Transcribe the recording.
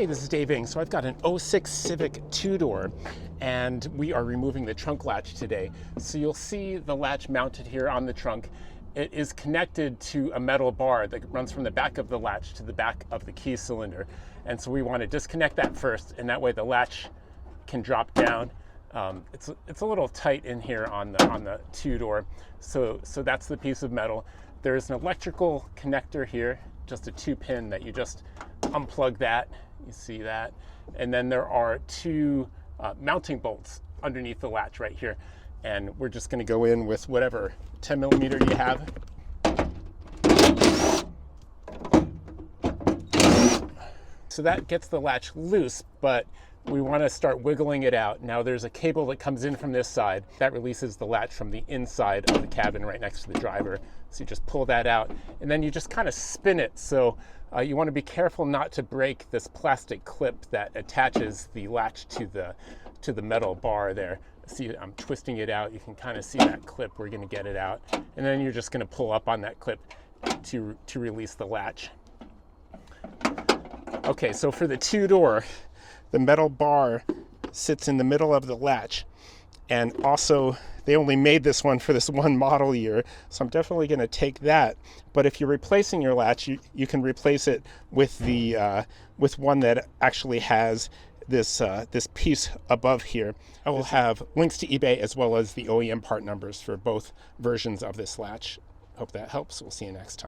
Hey, this is Dave Ing. So I've got an '06 Civic two-door, and we are removing the trunk latch today. So you'll see the latch mounted here on the trunk. It is connected to a metal bar that runs from the back of the latch to the back of the key cylinder. And so we want to disconnect that first, and that way the latch can drop down. It's a little tight in here on the two-door, so that's the piece of metal. There's an electrical connector here, just a 2-pin that you just unplug that. You see that, and then there are two mounting bolts underneath the latch right here, and we're just going to go in with whatever 10mm you have. So that gets the latch loose, but we want to start wiggling it out. Now there's a cable that comes in from this side that releases the latch from the inside of the cabin right next to the driver. So you just pull that out, and then you just kind of spin it. So you want to be careful not to break this plastic clip that attaches the latch to the metal bar there. See, I'm twisting it out. You can kind of see that clip. We're going to get it out, and then you're just going to pull up on that clip to release the latch. Okay, so for the two-door, the metal bar sits in the middle of the latch, and also they only made this one for this one model year, so I'm definitely going to take that. But if you're replacing your latch, you can replace it with the with one that actually has this this piece above here. I will have links to eBay as well as the OEM part numbers for both versions of this latch. Hope that helps. We'll see you next time.